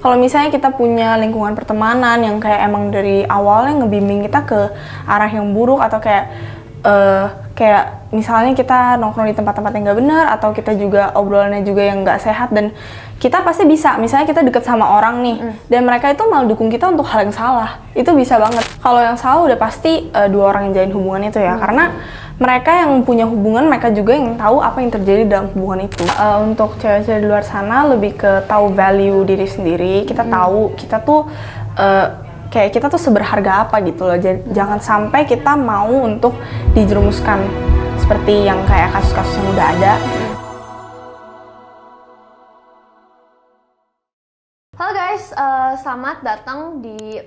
kalau misalnya kita punya lingkungan pertemanan yang kayak emang dari awalnya ngebimbing kita ke arah yang buruk, atau kayak misalnya kita nongkrong di tempat-tempat yang nggak benar, atau kita juga obrolannya juga yang nggak sehat, dan kita pasti bisa, misalnya kita deket sama orang nih, dan mereka itu malah dukung kita untuk hal yang salah, itu bisa banget. Kalau yang salah udah pasti dua orang yang jalin hubungan itu ya, karena mereka yang punya hubungan, mereka juga yang tahu apa yang terjadi dalam hubungan itu. Untuk cewek-cewek di luar sana lebih ke tahu value diri sendiri, kita tahu kita tuh kayak kita tuh seberharga apa gitu loh. Jangan sampai kita mau untuk dijerumuskan seperti yang kayak kasus-kasus yang udah ada. Halo guys, selamat datang di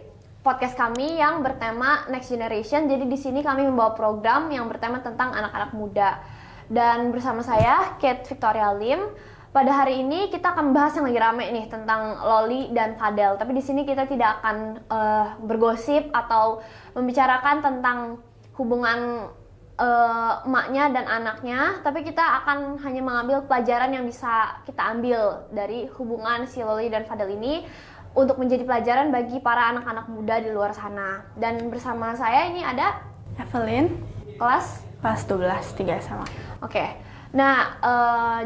podcast kami yang bertema Next Generation. Jadi di sini kami membawa program yang bertema tentang anak-anak muda. Dan bersama saya, Kate Victoria Lim. Pada hari ini kita akan membahas yang lagi rame nih tentang Loli dan Fadel. Tapi di sini kita tidak akan bergosip atau membicarakan tentang hubungan emaknya dan anaknya, tapi kita akan hanya mengambil pelajaran yang bisa kita ambil dari hubungan si Loli dan Fadel ini untuk menjadi pelajaran bagi para anak-anak muda di luar sana. Dan bersama saya ini ada Evelyn, kelas 12, 3 SMA. Oke. Nah,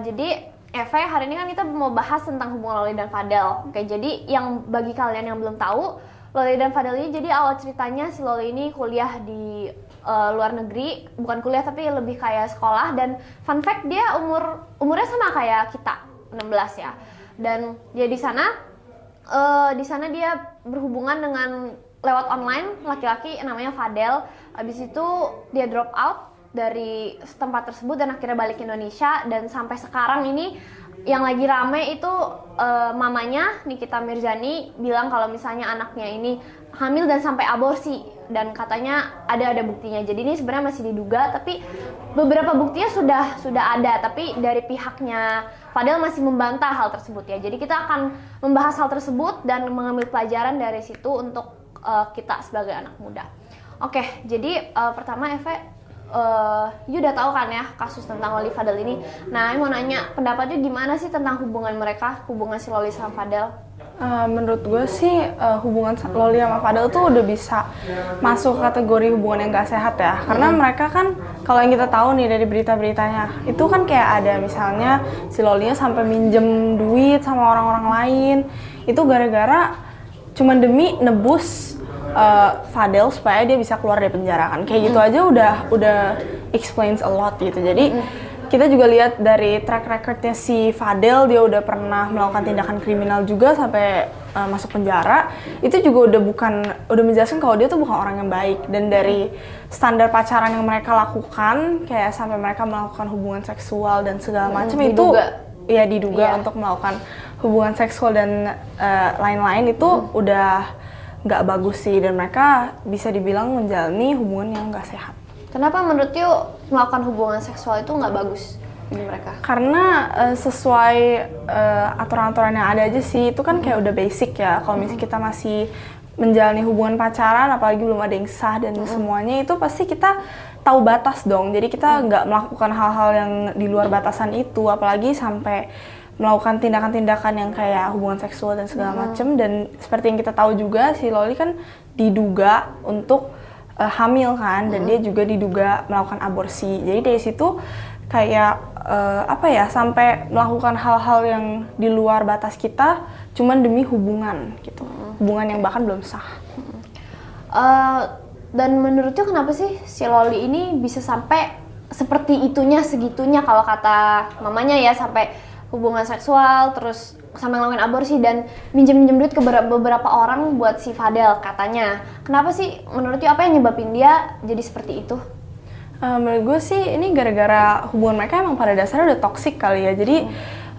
jadi Eve, hari ini kan kita mau bahas tentang hubungan Loli dan Fadel. Oke, jadi yang bagi kalian yang belum tahu, Loli dan Fadel ini, jadi awal ceritanya si Loli ini kuliah di luar negeri, bukan kuliah tapi lebih kayak sekolah, dan fun fact dia umurnya sama kayak kita, 16 ya. Dan dia di sana dia berhubungan dengan lewat online laki-laki namanya Fadel. Habis itu dia drop out dari tempat tersebut dan akhirnya balik ke Indonesia, dan sampai sekarang ini yang lagi rame itu mamanya Nikita Mirzani bilang kalau misalnya anaknya ini hamil dan sampai aborsi, dan katanya ada buktinya. Jadi ini sebenarnya masih diduga, tapi beberapa buktinya sudah ada, tapi dari pihaknya Fadel masih membantah hal tersebut ya. Jadi kita akan membahas hal tersebut dan mengambil pelajaran dari situ untuk kita sebagai anak muda. Oke, jadi pertama Eve, you udah tahu kan ya kasus tentang Loli Fadel ini. Nah, mau nanya pendapatnya gimana sih tentang hubungan mereka, hubungan si Loli sama Fadel? Menurut gue sih hubungan Loli sama Fadel tuh udah bisa masuk kategori hubungan yang gak sehat ya. Karena mereka kan, kalau yang kita tahu nih dari berita-beritanya, itu kan kayak ada misalnya si Lolinya sampai minjem duit sama orang-orang lain. Itu gara-gara cuman demi nebus Fadel supaya dia bisa keluar dari penjara kan. Kayak gitu aja udah explains a lot gitu. Jadi kita juga lihat dari track recordnya si Fadel, dia udah pernah melakukan tindakan kriminal juga sampai masuk penjara. Itu juga udah menjelaskan kalau dia tuh bukan orang yang baik. Dan dari standar pacaran yang mereka lakukan, kayak sampai mereka melakukan hubungan seksual dan segala macam itu ya diduga untuk melakukan hubungan seksual dan lain-lain itu udah nggak bagus sih, dan mereka bisa dibilang menjalani hubungan yang nggak sehat. Kenapa menurut you melakukan hubungan seksual itu nggak bagus bagi mereka? Karena sesuai aturan-aturan yang ada aja sih, itu kan kayak udah basic ya. Kalau misalnya kita masih menjalani hubungan pacaran, apalagi belum ada yang sah dan semuanya, itu pasti kita tahu batas dong. Jadi kita nggak melakukan hal-hal yang di luar batasan itu, apalagi sampai melakukan tindakan-tindakan yang kayak hubungan seksual dan segala macem. Dan seperti yang kita tahu juga, si Loli kan diduga untuk hamil kan, dan dia juga diduga melakukan aborsi. Jadi dari situ kayak sampai melakukan hal-hal yang di luar batas kita cuman demi hubungan gitu. Hubungan yang bahkan belum sah. Dan menurutnya kenapa sih si Loli ini bisa sampai seperti itunya, segitunya, kalau kata mamanya ya, sampai hubungan seksual, terus sampai ngelakuin aborsi dan minjem duit ke beberapa orang buat si Fadel katanya. Kenapa sih menurut you, apa yang nyebabin dia jadi seperti itu? Menurut gue sih ini gara-gara hubungan mereka emang pada dasarnya udah toksik kali ya. Jadi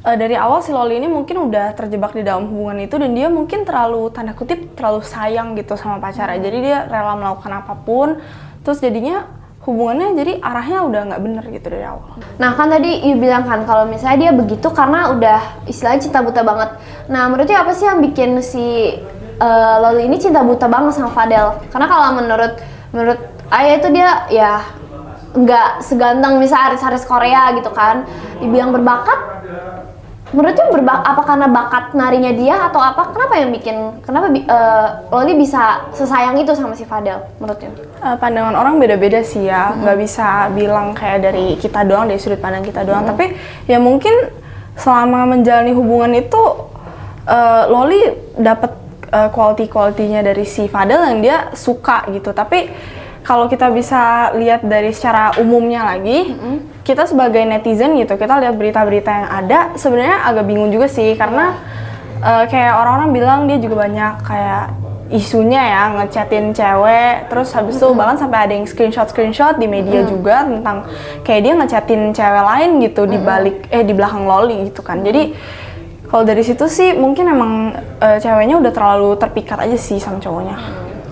dari awal si Loli ini mungkin udah terjebak di dalam hubungan itu, dan dia mungkin terlalu, tanda kutip, terlalu sayang gitu sama pacarnya. Jadi dia rela melakukan apapun, terus jadinya hubungannya jadi arahnya udah nggak bener gitu dari awal. Nah kan tadi you bilang kan kalau misalnya dia begitu karena udah istilahnya cinta buta banget. Nah menurutnya apa sih yang bikin si Loli ini cinta buta banget sama Fadel? Karena kalau menurut Ayah itu dia ya nggak seganteng misalnya artis-artis Korea gitu kan. Dibilang berbakat, Menurutnya apa karena bakat narinya dia atau apa? Kenapa Loli bisa sesayang itu sama si Fadel menurutnya? Pandangan orang beda-beda sih ya, nggak bisa bilang kayak dari kita doang, dari sudut pandang kita doang. Tapi ya mungkin selama menjalani hubungan itu Loli dapet quality-nya dari si Fadel yang dia suka gitu. Tapi kalau kita bisa lihat dari secara umumnya lagi, kita sebagai netizen gitu, kita lihat berita-berita yang ada, sebenarnya agak bingung juga sih, karena kayak orang-orang bilang dia juga banyak kayak isunya ya, ngechatin cewek, terus habis itu bahkan sampai ada yang screenshot di media juga tentang kayak dia ngechatin cewek lain gitu di belakang Loli gitu kan. Jadi kalau dari situ sih mungkin emang ceweknya udah terlalu terpikat aja sih sama cowoknya.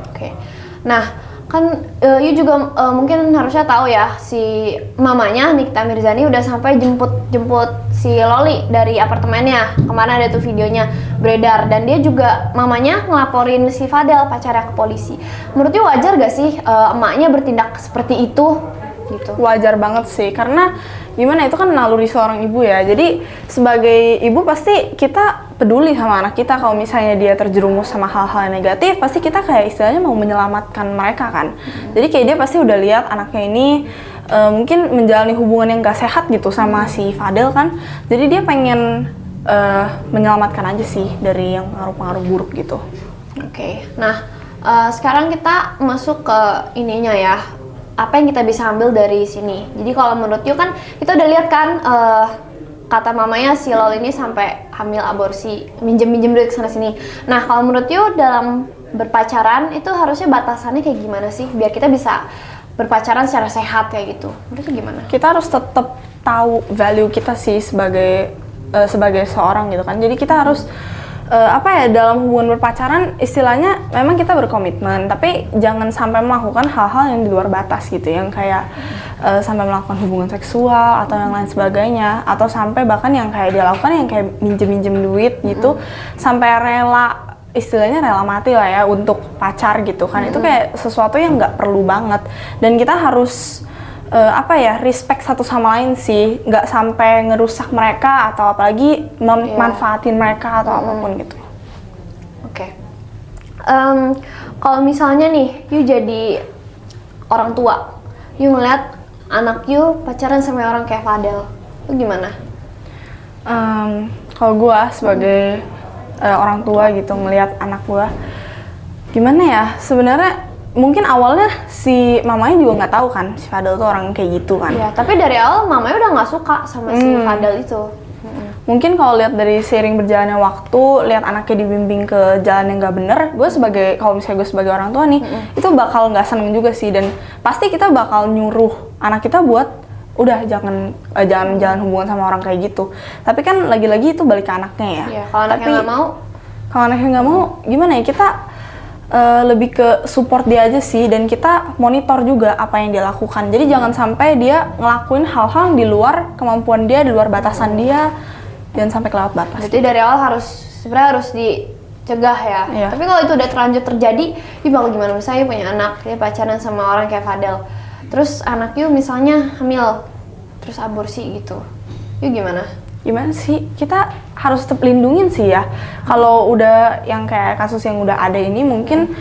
Oke. Nah, kan you juga mungkin harusnya tahu ya, si mamanya Nikita Mirzani udah sampai jemput si Loli dari apartemennya. Kemana ada tuh videonya beredar, dan dia juga mamanya ngelaporin si Fadel pacarnya ke polisi. Menurut you wajar gak sih emaknya bertindak seperti itu? Gitu. Wajar banget sih, karena gimana, itu kan naluri seorang ibu ya. Jadi sebagai ibu pasti kita peduli sama anak kita. Kalau misalnya dia terjerumus sama hal-hal yang negatif, pasti kita kayak istilahnya mau menyelamatkan mereka kan. Jadi kayak dia pasti udah lihat anaknya ini mungkin menjalani hubungan yang gak sehat gitu sama si Fadel kan. Jadi dia pengen menyelamatkan aja sih dari yang pengaruh-pengaruh buruk gitu. Oke. Nah, sekarang kita masuk ke ininya ya, apa yang kita bisa ambil dari sini. Jadi kalau menurut you kan kita udah lihat kan kata mamanya si Loli ini sampai hamil aborsi, minjem duit kesana sini. Nah, kalau menurut you dalam berpacaran itu harusnya batasannya kayak gimana sih biar kita bisa berpacaran secara sehat kayak gitu? Menurut you gimana? Kita harus tetap tahu value kita sih sebagai seorang gitu kan. Jadi kita harus dalam hubungan berpacaran istilahnya memang kita berkomitmen, tapi jangan sampai melakukan hal-hal yang di luar batas gitu, yang kayak sampai melakukan hubungan seksual atau yang lain sebagainya, atau sampai bahkan yang kayak dia lakukan yang kayak minjem duit gitu, sampai istilahnya rela mati lah ya untuk pacar gitu kan. Itu kayak sesuatu yang nggak perlu banget, dan kita harus respect satu sama lain sih, nggak sampai ngerusak mereka atau apalagi manfaatin mereka atau apapun gitu. Oke. Kalau misalnya nih, you jadi orang tua, you ngeliat anak you pacaran sama orang kayak Fadel, itu gimana? Kalau gue sebagai orang tua gitu ngelihat anak gue, gimana ya, sebenarnya mungkin awalnya si mamanya juga nggak tahu kan si Fadel tuh orang kayak gitu kan. Iya, tapi dari awal mamanya udah nggak suka sama si Fadel itu. Mungkin kalau lihat dari seiring berjalannya waktu, lihat anaknya dibimbing ke jalan yang nggak bener, kalau misalnya gue sebagai orang tua nih, itu bakal nggak seneng juga sih, dan pasti kita bakal nyuruh anak kita buat udah jangan jalan hubungan sama orang kayak gitu. Tapi kan lagi-lagi itu balik ke anaknya ya. Iya, kalau anaknya nggak mau. Kalau anaknya nggak mau, gimana ya, kita lebih ke support dia aja sih, dan kita monitor juga apa yang dia lakukan. Jadi jangan sampai dia ngelakuin hal-hal yang di luar kemampuan dia, di luar batasan dia, jangan sampai kelewat batas. Jadi dari awal sebenarnya harus dicegah ya. Iya. Tapi kalau itu udah terlanjur terjadi, you bakal gimana? Misalnya you punya anak, dia pacaran sama orang kayak Fadel, terus anak you misalnya hamil, terus aborsi gitu, you gimana? Gimana sih, kita harus tetap lindungin sih ya. Kalau udah yang kayak kasus yang udah ada ini mungkin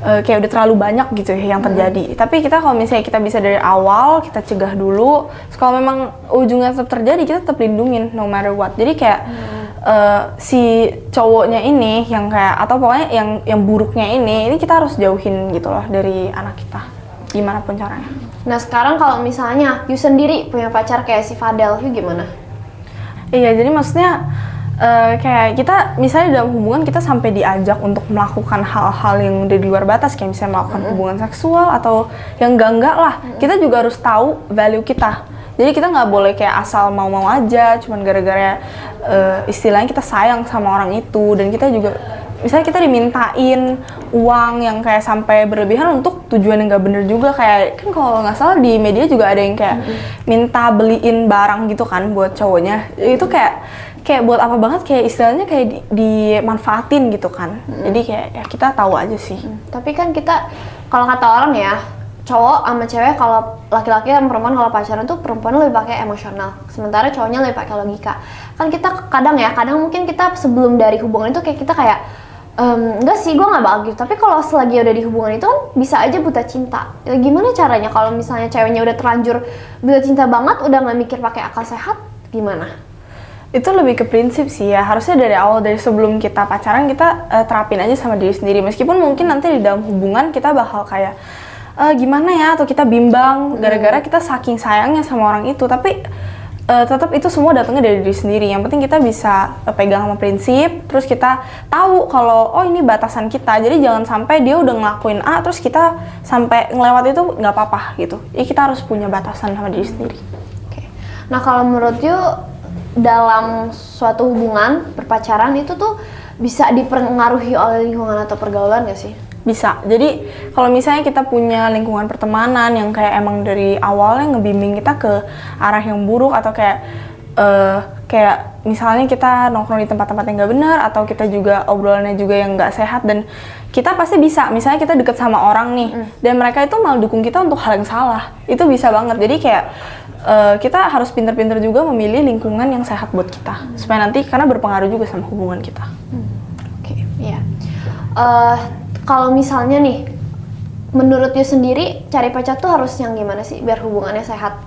kayak udah terlalu banyak gitu ya yang terjadi. Tapi kita kalau misalnya kita bisa dari awal, kita cegah dulu. Kalau memang ujungnya tetap terjadi, kita tetap lindungin no matter what. Jadi kayak si cowoknya ini yang kayak, atau pokoknya yang buruknya ini kita harus jauhin gitu loh dari anak kita, gimana pun caranya. Nah sekarang kalau misalnya you sendiri punya pacar kayak si Fadel, you gimana? Iya, jadi maksudnya kayak kita misalnya dalam hubungan kita sampai diajak untuk melakukan hal-hal yang udah di luar batas, kayak misalnya melakukan hubungan seksual atau yang enggak lah, kita juga harus tahu value kita. Jadi kita nggak boleh kayak asal mau-mau aja, cuman gara-gara istilahnya kita sayang sama orang itu, dan kita juga misalnya kita dimintain uang yang kayak sampai berlebihan untuk tujuan yang nggak bener juga. Kayak kan kalau nggak salah di media juga ada yang kayak minta beliin barang gitu kan buat cowoknya. Itu kayak buat apa banget, kayak istilahnya kayak dimanfaatin gitu kan. Jadi kayak ya kita tahu aja sih. Tapi kan kita, kalau kata orang ya, cowok sama cewek, kalau laki-laki sama perempuan kalau pacaran tuh perempuan lebih pakai emosional, sementara cowoknya lebih pakai logika. Kan kita kadang mungkin kita sebelum dari hubungan itu kayak kita kayak enggak sih, gue nggak bakal gitu. Tapi kalau selagi udah di hubungan itu kan bisa aja buta cinta. Ya, gimana caranya kalau misalnya ceweknya udah terlanjur buta cinta banget, udah nggak mikir pakai akal sehat, gimana? Itu lebih ke prinsip sih ya, harusnya dari awal, dari sebelum kita pacaran kita terapin aja sama diri sendiri. Meskipun mungkin nanti di dalam hubungan kita bakal kayak gimana ya, atau kita bimbang gara-gara kita saking sayangnya sama orang itu, tapi tetap itu semua datangnya dari diri sendiri. Yang penting kita bisa pegang sama prinsip, terus kita tahu kalau oh ini batasan kita, jadi jangan sampai dia udah ngelakuin A terus kita sampai ngelewat itu, nggak apa-apa gitu. Jadi kita harus punya batasan sama diri sendiri. Oke. Nah kalau menurut you dalam suatu hubungan berpacaran itu tuh bisa dipengaruhi oleh lingkungan atau pergaulan nggak sih? Bisa. Jadi kalau misalnya kita punya lingkungan pertemanan yang kayak emang dari awalnya ngebimbing kita ke arah yang buruk, atau kayak misalnya kita nongkrong di tempat-tempat yang nggak benar, atau kita juga obrolannya juga yang nggak sehat, dan kita pasti bisa, misalnya kita deket sama orang nih dan mereka itu malah dukung kita untuk hal yang salah, itu bisa banget. Jadi kayak kita harus pinter-pinter juga memilih lingkungan yang sehat buat kita, supaya nanti, karena berpengaruh juga sama hubungan kita. Oke, iya. Kalau misalnya nih, menurut you sendiri cari pacar tuh harus yang gimana sih biar hubungannya sehat?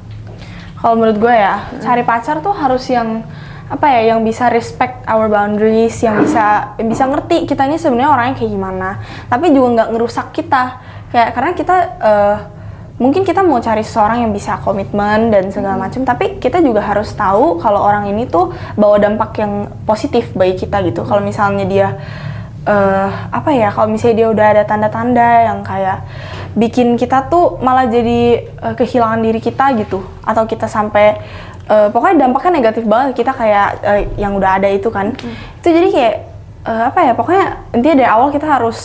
Kalau menurut gue ya, cari pacar tuh harus yang apa ya, yang bisa respect our boundaries, yang bisa ngerti kita ini sebenarnya orangnya kayak gimana, tapi juga nggak ngerusak kita. Kayak karena kita mungkin kita mau cari seseorang yang bisa komitmen dan segala macam, tapi kita juga harus tahu kalau orang ini tuh bawa dampak yang positif bagi kita gitu. Kalau misalnya dia kalau misalnya dia udah ada tanda-tanda yang kayak bikin kita tuh malah jadi kehilangan diri kita gitu, atau kita sampai pokoknya dampaknya negatif banget, kita kayak yang udah ada itu kan, itu jadi kayak pokoknya intinya dari awal kita harus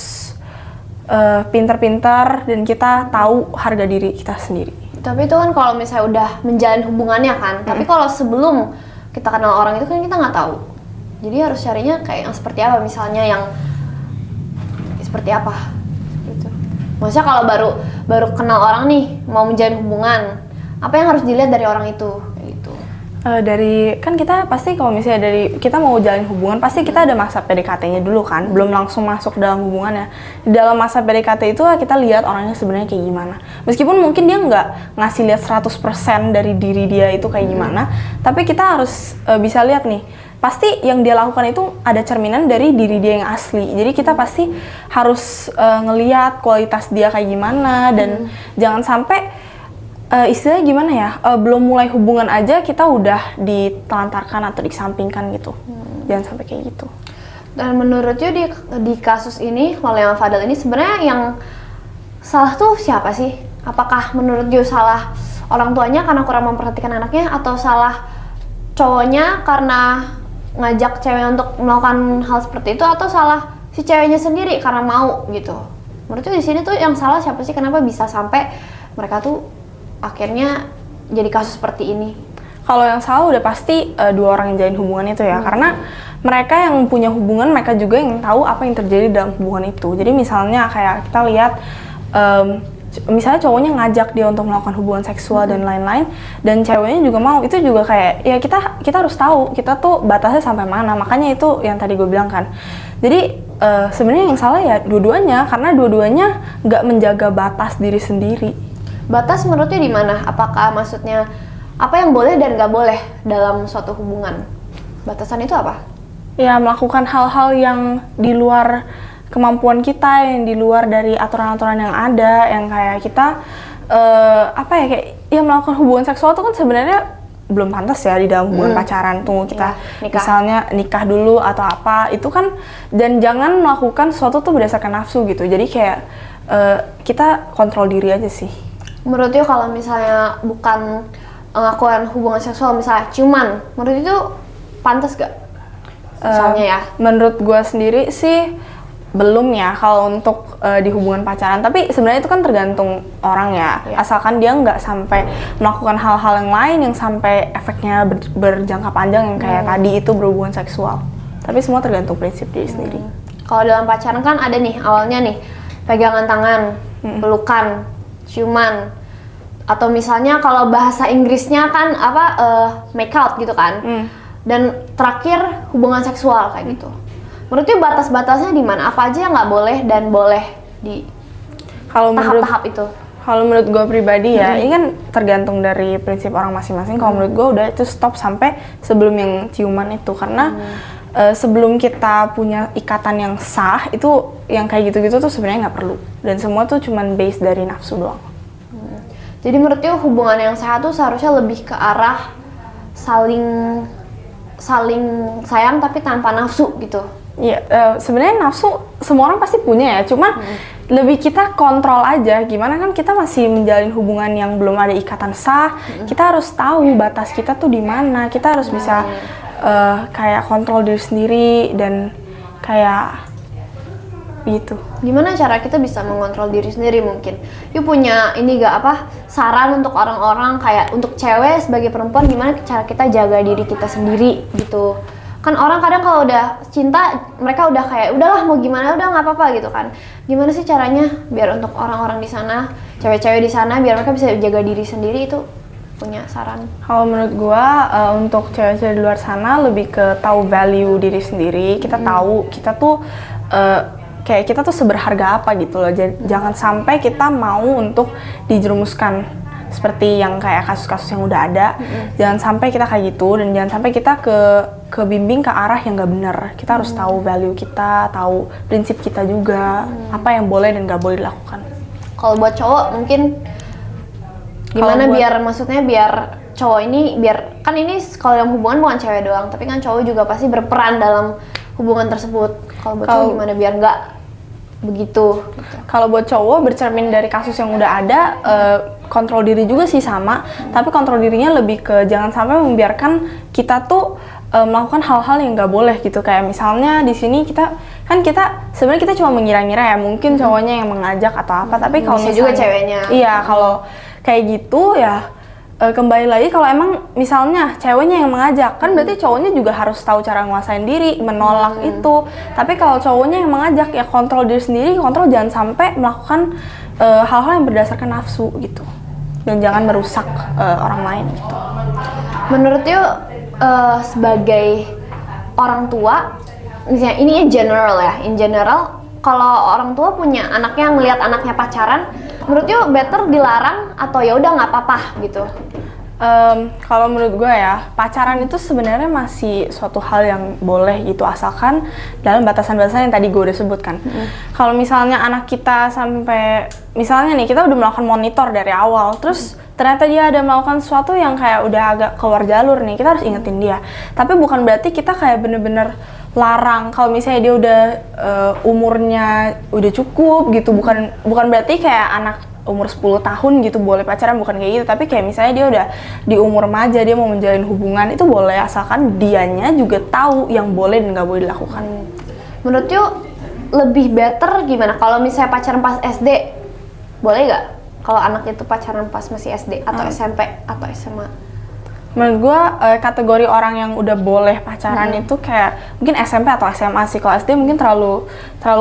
pintar-pintar dan kita tahu harga diri kita sendiri. Tapi itu kan kalau misalnya udah menjalin hubungannya kan, tapi kalau sebelum kita kenal orang itu kan kita nggak tahu. Jadi harus carinya kayak yang seperti apa, misalnya yang seperti apa gitu. Maksudnya kalau baru kenal orang nih, mau menjalin hubungan, apa yang harus dilihat dari orang itu kayak gitu? Dari kan kita pasti kalau misalnya dari kita mau jalin hubungan pasti kita ada masa PDKT-nya dulu kan, belum langsung masuk dalam hubungannya. Di dalam masa PDKT itu kita lihat orangnya sebenarnya kayak gimana. Meskipun mungkin dia nggak ngasih lihat 100% dari diri dia itu kayak gimana, tapi kita harus bisa lihat nih, pasti yang dia lakukan itu ada cerminan dari diri dia yang asli. Jadi kita pasti harus ngelihat kualitas dia kayak gimana, dan jangan sampai istilahnya gimana ya, belum mulai hubungan aja kita udah ditelantarkan atau dikesampingkan gitu. Jangan sampai kayak gitu. Dan menurut you di kasus ini, Lolia sama Fadel ini sebenarnya yang salah tuh siapa sih? Apakah menurut you salah orang tuanya karena kurang memperhatikan anaknya, atau salah cowoknya karena ngajak cewek untuk melakukan hal seperti itu, atau salah si ceweknya sendiri karena mau gitu? Menurut you di sini tuh yang salah siapa sih? Kenapa bisa sampai mereka tuh akhirnya jadi kasus seperti ini? Kalau yang salah udah pasti dua orang yang jalin hubungan itu ya, karena mereka yang punya hubungan, mereka juga yang tahu apa yang terjadi dalam hubungan itu. Jadi misalnya kayak kita lihat, misalnya cowoknya ngajak dia untuk melakukan hubungan seksual dan lain-lain, dan ceweknya juga mau, itu juga kayak ya kita harus tahu kita tuh batasnya sampai mana. Makanya itu yang tadi gue bilang kan. Jadi sebenarnya yang salah ya dua-duanya, karena dua-duanya nggak menjaga batas diri sendiri. Batas menurutnya di mana? Apakah maksudnya apa yang boleh dan nggak boleh dalam suatu hubungan? Batasan itu apa? Ya melakukan hal-hal yang di luar kemampuan kita, yang di luar dari aturan-aturan yang ada, yang kayak kita kayak ya melakukan hubungan seksual itu kan sebenarnya belum pantas ya di dalam hubungan pacaran. Tunggu kita misalnya nikah dulu atau apa, itu kan, dan jangan melakukan sesuatu tuh berdasarkan nafsu gitu. Jadi kayak kita kontrol diri aja sih. Menurut you kalau misalnya bukan melakukan hubungan seksual, misalnya ciuman, menurut itu pantas gak? Misalnya ya? Menurut gue sendiri sih belum ya kalau untuk di hubungan pacaran, tapi sebenarnya itu kan tergantung orang ya. Asalkan dia nggak sampai melakukan hal-hal yang lain yang sampai efeknya berjangka panjang yang kayak tadi itu berhubungan seksual. Tapi semua tergantung prinsip diri sendiri. Kalau dalam pacaran kan ada nih awalnya nih pegangan tangan, pelukan, ciuman, atau misalnya kalau bahasa Inggrisnya kan make out gitu kan. Dan terakhir hubungan seksual kayak gitu. Menurutnya batas-batasnya di mana? Apa aja yang nggak boleh dan boleh di tahap-tahap itu? Kalau menurut gue pribadi ya, ini kan tergantung dari prinsip orang masing-masing. Kalau menurut gue udah itu stop sampai sebelum yang ciuman itu, karena sebelum kita punya ikatan yang sah itu yang kayak gitu-gitu tuh sebenarnya nggak perlu, dan semua tuh cuman base dari nafsu doang. Jadi menurutnya hubungan yang sehat tuh seharusnya lebih ke arah saling sayang tapi tanpa nafsu gitu. Iya, sebenarnya nafsu semua orang pasti punya ya, cuman lebih kita kontrol aja. Gimana kan kita masih menjalin hubungan yang belum ada ikatan sah, kita harus tahu batas kita tuh di mana. Kita harus bisa kayak kontrol diri sendiri dan kayak gitu. Gimana cara kita bisa mengontrol diri sendiri mungkin? Yuk punya ini saran untuk orang-orang kayak untuk cewek sebagai perempuan, gimana cara kita jaga diri kita sendiri gitu. Kan orang kadang kalau udah cinta mereka udah kayak udahlah mau gimana udah nggak apa-apa gitu kan. Gimana sih caranya biar untuk orang-orang di sana, cewek-cewek di sana biar mereka bisa jaga diri sendiri, itu punya saran? Kalau menurut gua untuk cewek-cewek di luar sana lebih ke tahu value diri sendiri. Kita tahu kita tuh kayak kita tuh seberharga apa gitu loh. Jangan sampai kita mau untuk dijerumuskan seperti yang kayak kasus-kasus yang udah ada. Jangan sampai kita kayak gitu, dan jangan sampai kita kebimbing ke arah yang nggak benar. Kita harus tahu value kita, tahu prinsip kita juga, apa yang boleh dan nggak boleh dilakukan. Kalau buat cowok mungkin gimana biar cowok ini biar kan ini kalau dalam hubungan bukan cewek doang, tapi kan cowok juga pasti berperan dalam hubungan tersebut. Kalau buat cowok gimana biar nggak begitu? Kalau buat cowok bercermin dari kasus yang udah ada, kontrol diri juga sih sama, tapi kontrol dirinya lebih ke jangan sampai membiarkan kita tuh melakukan hal-hal yang nggak boleh gitu. Kayak misalnya di sini kita sebenarnya kita cuma mengira-ngira ya, mungkin cowoknya yang mengajak atau apa, tapi kalau misalnya juga ceweknya. Iya, kalau kayak gitu ya kembali lagi, kalau emang misalnya ceweknya yang mengajak, kan berarti cowoknya juga harus tahu cara nguasain diri, menolak itu. Tapi kalau cowoknya yang mengajak, ya kontrol diri sendiri, kontrol jangan sampai melakukan hal-hal yang berdasarkan nafsu gitu, dan jangan merusak orang lain gitu. Menurut yuk sebagai orang tua, misalnya ini in general, kalau orang tua punya anaknya ngelihat anaknya pacaran, menurut you better dilarang atau ya udah nggak apa-apa gitu? Kalau menurut gue ya, pacaran itu sebenarnya masih suatu hal yang boleh gitu, asalkan dalam batasan-batasan yang tadi gue udah sebutkan. Kalau misalnya anak kita sampai, misalnya nih kita udah melakukan monitor dari awal, terus ternyata dia ada melakukan sesuatu yang kayak udah agak keluar jalur nih, kita harus ingetin dia. Tapi bukan berarti kita kayak bener-bener larang. Kalau misalnya dia udah umurnya udah cukup gitu, bukan berarti kayak anak umur 10 tahun gitu boleh pacaran, bukan kayak gitu. Tapi kayak misalnya dia udah di umur remaja, dia mau menjalin hubungan, itu boleh, asalkan dianya juga tahu yang boleh dan nggak boleh dilakukan. Menurut you lebih better gimana? Kalau misalnya pacaran pas SD, boleh nggak? Kalau anak itu pacaran pas masih SD atau SMP atau SMA? Menurut gue kategori orang yang udah boleh pacaran itu kayak mungkin SMP atau SMA sih. Kalau SD mungkin terlalu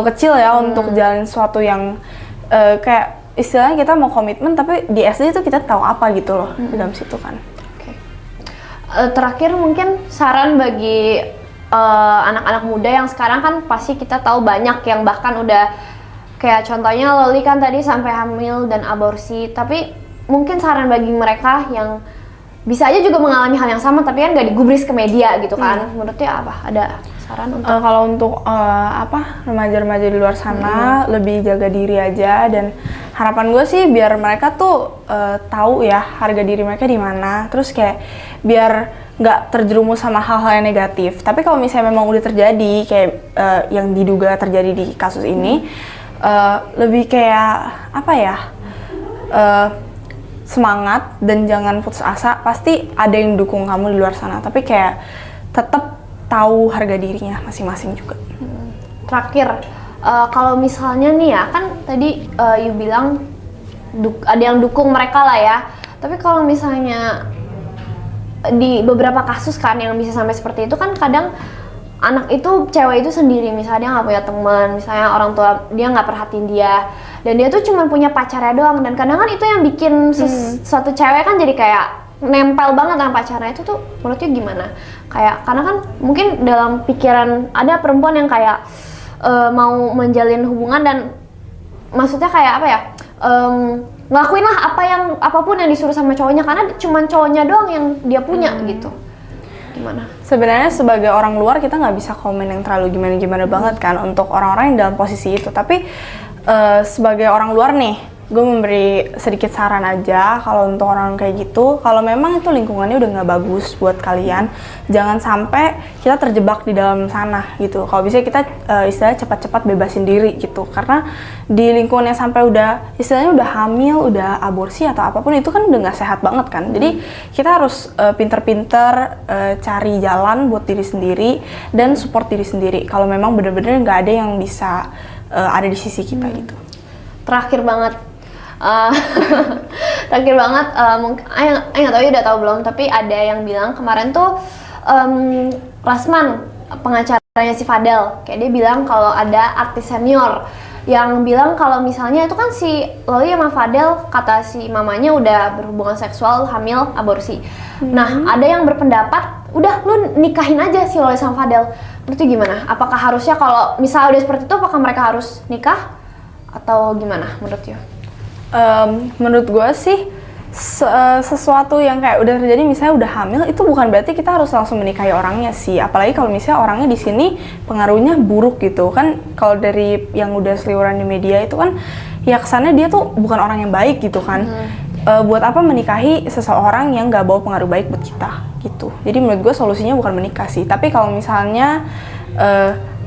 kecil ya untuk jalan sesuatu yang kayak istilahnya kita mau komitmen, tapi di SD itu kita tahu apa gitu loh di dalam situ kan. Okay. Terakhir mungkin saran bagi anak-anak muda yang sekarang kan pasti kita tahu banyak yang bahkan udah kayak contohnya Loli kan tadi sampai hamil dan aborsi, tapi mungkin saran bagi mereka yang bisa aja juga mengalami hal yang sama tapi kan nggak digubris ke media gitu kan. Menurutnya apa? Ada saran untuk kalau untuk remaja-remaja di luar sana lebih jaga diri aja, dan harapan gue sih biar mereka tuh tahu ya harga diri mereka di mana, terus kayak biar nggak terjerumus sama hal-hal yang negatif. Tapi kalau misalnya memang udah terjadi kayak yang diduga terjadi di kasus ini, lebih kayak apa ya, semangat dan jangan putus asa. Pasti ada yang dukung kamu di luar sana, tapi kayak tetap tahu harga dirinya masing-masing juga. Terakhir, kalau misalnya nih ya, kan tadi you bilang ada yang dukung mereka lah ya, tapi kalau misalnya di beberapa kasus kan yang bisa sampai seperti itu kan kadang anak itu, cewek itu sendiri, misalnya dia nggak punya teman, misalnya orang tua dia nggak perhatiin dia, dan dia tuh cuma punya pacarnya doang, dan kadang kan itu yang bikin suatu cewek kan jadi kayak nempel banget sama pacarnya. Itu tuh menurutnya gimana? Kayak karena kan mungkin dalam pikiran ada perempuan yang kayak mau menjalin hubungan dan maksudnya kayak apa ya, ngelakuin lah apapun yang disuruh sama cowoknya karena cuma cowoknya doang yang dia punya gitu. Gimana? Sebenarnya sebagai orang luar kita nggak bisa komen yang terlalu gimana-gimana banget kan untuk orang-orang yang dalam posisi itu. Tapi sebagai orang luar nih, gue memberi sedikit saran aja kalau untuk orang kayak gitu, kalau memang itu lingkungannya udah nggak bagus buat kalian, jangan sampai kita terjebak di dalam sana gitu. Kalau bisa kita istilahnya cepat-cepat bebasin diri gitu, karena di lingkungannya sampai udah istilahnya udah hamil, udah aborsi atau apapun itu kan udah nggak sehat banget kan. Jadi kita harus pinter-pinter cari jalan buat diri sendiri dan support diri sendiri kalau memang bener-bener nggak ada yang bisa ada di sisi kita gitu. Terakhir banget, terakhir banget, mungkin nggak tahu ya udah tahu belum, tapi ada yang bilang kemarin tuh Rasman, pengacaranya si Fadel, kayak dia bilang kalau ada artis senior yang bilang kalau misalnya itu kan si Loli sama Fadel, kata si mamanya udah berhubungan seksual, hamil, aborsi. Nah, ada yang berpendapat udah lu nikahin aja si Loli sama Fadel. Menurut itu gimana? Apakah harusnya kalau misalnya udah seperti itu, apakah mereka harus nikah atau gimana menurut you? Menurut gue sih sesuatu yang kayak udah terjadi, misalnya udah hamil, itu bukan berarti kita harus langsung menikahi orangnya sih. Apalagi kalau misalnya orangnya di sini pengaruhnya buruk gitu kan. Kalau dari yang udah seliweran di media itu kan ya kesannya dia tuh bukan orang yang baik gitu kan. Buat apa menikahi seseorang yang gak bawa pengaruh baik buat kita gitu. Jadi menurut gue solusinya bukan menikah sih. Tapi kalau misalnya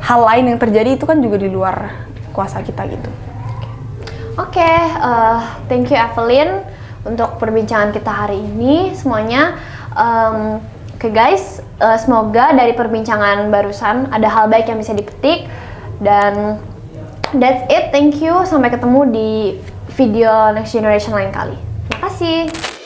hal lain yang terjadi itu kan juga di luar kuasa kita gitu. Oke, thank you Evelyn untuk perbincangan kita hari ini semuanya. Oke guys, semoga dari perbincangan barusan ada hal baik yang bisa dipetik, dan that's it. Thank you, sampai ketemu di video Next Generation lain kali. Terima kasih.